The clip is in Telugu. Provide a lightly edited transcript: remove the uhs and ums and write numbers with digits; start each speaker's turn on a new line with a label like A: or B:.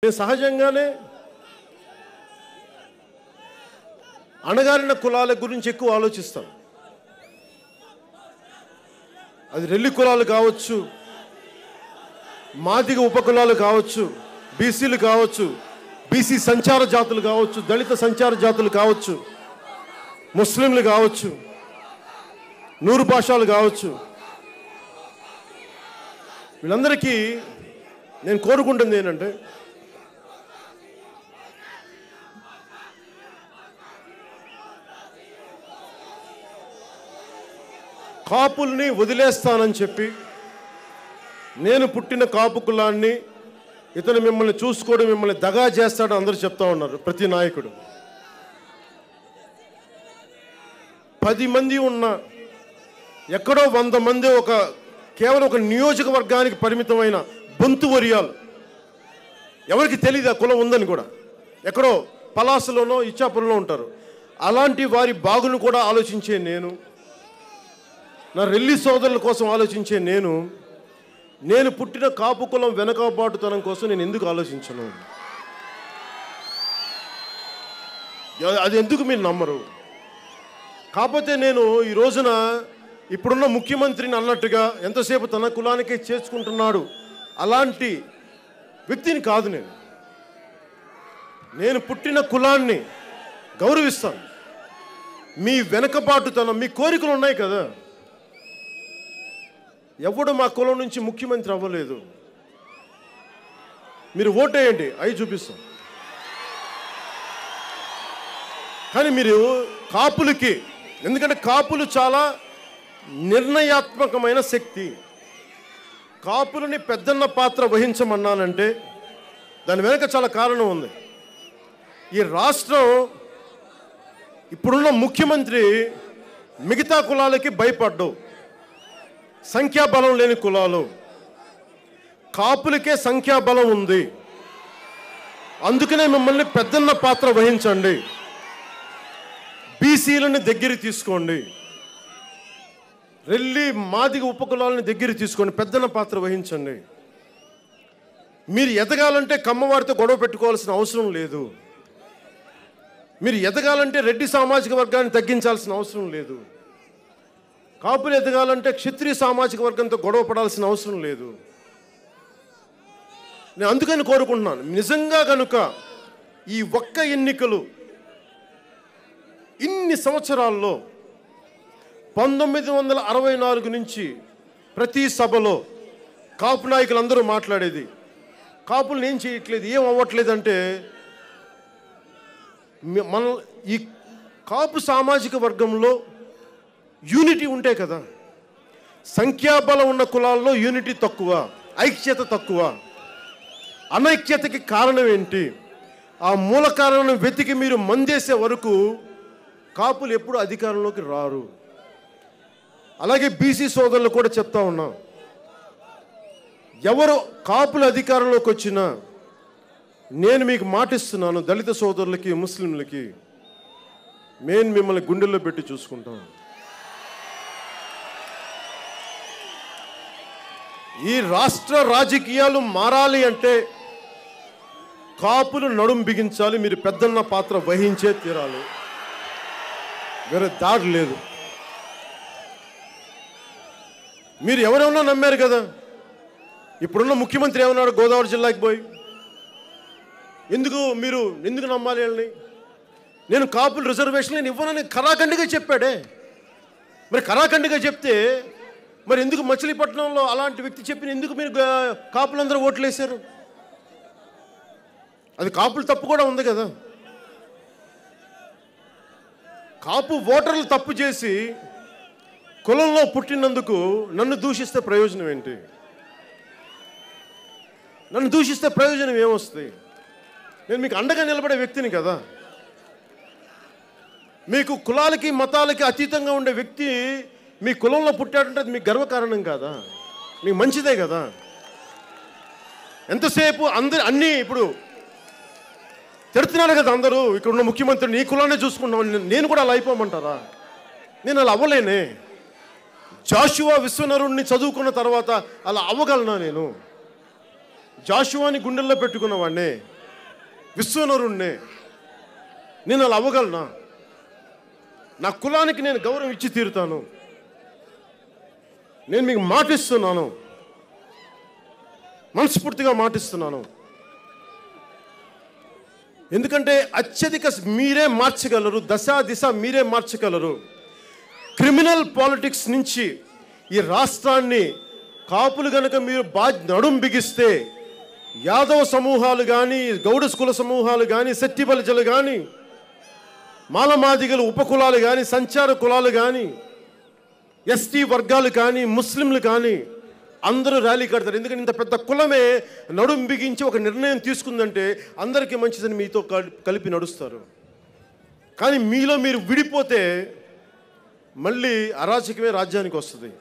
A: నేను సహజంగానే అణగారిన కులాల గురించి ఎక్కువ ఆలోచిస్తాను. అది రెల్లి కులాలు కావచ్చు, మాదిగ ఉపకులాలు కావచ్చు, బీసీలు కావచ్చు, బీసీ సంచార జాతులు కావచ్చు, దళిత సంచార జాతులు కావచ్చు, ముస్లింలు కావచ్చు, నూరు భాషలు కావచ్చు. వీళ్ళందరికీ నేను కోరుకుంటుంది ఏంటంటే, కాపుల్ని వదిలేస్తానని చెప్పి నేను పుట్టిన కాపు కులాన్ని ఇతను మిమ్మల్ని చూసుకోవడం, మిమ్మల్ని దగా చేస్తాడు అందరూ చెప్తా ఉన్నారు. ప్రతి నాయకుడు 10 మంది ఉన్న ఎక్కడో 100 మంది కేవలం ఒక నియోజకవర్గానికి పరిమితమైన బొంతు వరియాలు, ఎవరికి తెలియదు ఆ కులం ఉందని కూడా, ఎక్కడో పలాసలోనో ఇచ్చాపురంలో ఉంటారు. అలాంటి వారి బాగును కూడా ఆలోచించే నేను, నా రెల్లి సోదరుల కోసం ఆలోచించే నేను పుట్టిన కాపు కులం వెనకబాటుతనం కోసం నేను ఎందుకు ఆలోచించను? అది ఎందుకు మీరు నమ్మరు? కాకపోతే నేను ఈ రోజున ఇప్పుడున్న ముఖ్యమంత్రిని అన్నట్టుగా ఎంతసేపు తన కులానికే చేర్చుకుంటున్నాడు అలాంటి వ్యక్తిని కాదు. నేను పుట్టిన కులాన్ని గౌరవిస్తాను. మీ వెనకబాటుతనం, మీ కోరికలు ఉన్నాయి కదా. ఎవడు మా కులం నుంచి ముఖ్యమంత్రి అవ్వలేదు. మీరు ఓటేయండి, అవి చూపిస్తాం. కానీ మీరు కాపులకి, ఎందుకంటే కాపులు చాలా నిర్ణయాత్మకమైన శక్తి. కాపులని పెద్దన్న పాత్ర వహించమన్నానంటే దాని వెనక చాలా కారణం ఉంది. ఈ రాష్ట్రం ఇప్పుడున్న ముఖ్యమంత్రి మిగతా కులాలకి భయపడ్డావు. సంఖ్యాబలం లేని కులాలు, కాపులకే సంఖ్యాబలం ఉంది. అందుకనే మిమ్మల్ని పెద్దన్న పాత్ర వహించండి, బీసీలని దగ్గర తీసుకోండి, రెల్లి మాదిగ ఉపకులాలని దగ్గర తీసుకోండి, పెద్దన్న పాత్ర వహించండి. మీరు ఎదగాలంటే కమ్మవారితో గొడవ పెట్టుకోవాల్సిన అవసరం లేదు. మీరు ఎదగాలంటే రెడ్డి సామాజిక వర్గాన్ని తగ్గించాల్సిన అవసరం లేదు. కాపులు ఎదగాలంటే క్షత్రియ సామాజిక వర్గంతో గొడవ పడాల్సిన అవసరం లేదు. నేను అందుకని కోరుకుంటున్నాను, నిజంగా కనుక ఈ ఒక్క ఎన్నికలు ఇన్ని సంవత్సరాల్లో 1964 నుంచి ప్రతి సభలో కాపు నాయకులందరూ మాట్లాడేది, కాపులను ఏం చేయట్లేదు, ఏం అవ్వట్లేదంటే, మన ఈ కాపు సామాజిక వర్గంలో యూనిటీ ఉంటే కదా. సంఖ్యాబలం ఉన్న కులాల్లో యూనిటీ తక్కువ, ఐక్యత తక్కువ. అనైక్యతకి కారణం ఏంటి? ఆ మూల కారణం వెతికి మీరు మందేసే వరకు కాపులు ఎప్పుడు అధికారంలోకి రారు. అలాగే బీసీ సోదరులు కూడా చెప్తా ఉన్నాం, ఎవరు కాపులు అధికారంలోకి వచ్చినా నేను మీకు మాటిస్తున్నాను, దళిత సోదరులకి, ముస్లింలకి మేము మిమ్మల్ని గుండెల్లో పెట్టి చూసుకుంటాం. ఈ రాష్ట్ర రాజకీయాలు మారాలి అంటే కాపులు నడుం బిగించాలి, మీరు పెద్దన్న పాత్ర వహించే తీరాలి, వేరే దారి లేదు. మీరు ఎవరెవరో నమ్మారు కదా. ఇప్పుడున్న ముఖ్యమంత్రి ఏమన్నాడు గోదావరి జిల్లాకి పోయి? ఎందుకు నమ్మాలి వాళ్ళని? నేను కాపులు రిజర్వేషన్ నేను ఇవ్వనని కరాఖండిగా చెప్పాడే. మరి కరాఖండిగా చెప్తే మరి ఎందుకు మచిలీపట్నంలో అలాంటి వ్యక్తి చెప్పిన ఎందుకు మీరు కాపులందరూ ఓట్లు వేశారు? అది కాపులు తప్పు కూడా ఉంది కదా. కాపు ఓటర్లు తప్పు చేసి కులంలో పుట్టినందుకు నన్ను దూషిస్తే ప్రయోజనం ఏంటి? నన్ను దూషిస్తే ప్రయోజనం ఏమొస్తుంది? నేను మీకు అండగా నిలబడే వ్యక్తిని కదా. మీకు కులాలకి మతాలకి అతీతంగా ఉండే వ్యక్తి మీ కులంలో పుట్టాడంటే అది మీకు గర్వకారణం కాదా? మీకు మంచిదే కదా. ఎంతసేపు అన్నీ ఇప్పుడు తిడుతున్నారు కదా అందరూ, ఇక్కడ ఉన్న ముఖ్యమంత్రి నీ కులాన్ని చూసుకుంటామని. నేను కూడా అలా అయిపోమంటారా? నేను అలా అవ్వలేనే. జాషువా విశ్వనరుణ్ణి చదువుకున్న తర్వాత అలా అవ్వగలనా నేను? జాషువాని గుండెల్లో పెట్టుకున్నవాడినే, విశ్వనరుణ్ణే. నేను అలా అవ్వగలనా? నా కులానికి నేను గౌరవం ఇచ్చి తీరుతాను. నేను మీకు మాటిస్తున్నాను, మనస్ఫూర్తిగా మాటిస్తున్నాను. ఎందుకంటే అత్యధిక మీరే మార్చగలరు, దశ దిశ మీరే మార్చగలరు. క్రిమినల్ పాలిటిక్స్ నుంచి ఈ రాష్ట్రాన్ని కాపులు గనక మీరు నడుం బిగిస్తే యాదవ సమూహాలు కానీ, గౌడ కుల సమూహాలు కానీ, శెట్టి బలిజలు కానీ, మాలమాదిగలు ఉపకులాలు కానీ, సంచార కులాలు కానీ, ఎస్టీ వర్గాలు కానీ, ముస్లింలు కానీ అందరూ ర్యాలీ కడతారు. ఎందుకంటే ఇంత పెద్ద కులమే నడుం బిగించి ఒక నిర్ణయం తీసుకుందంటే అందరికీ మంచిదని మీతో కలిపి నడుస్తారు. కానీ మీలో మీరు విడిపోతే మళ్ళీ అరాచకమే రాజ్యానికి వస్తుంది.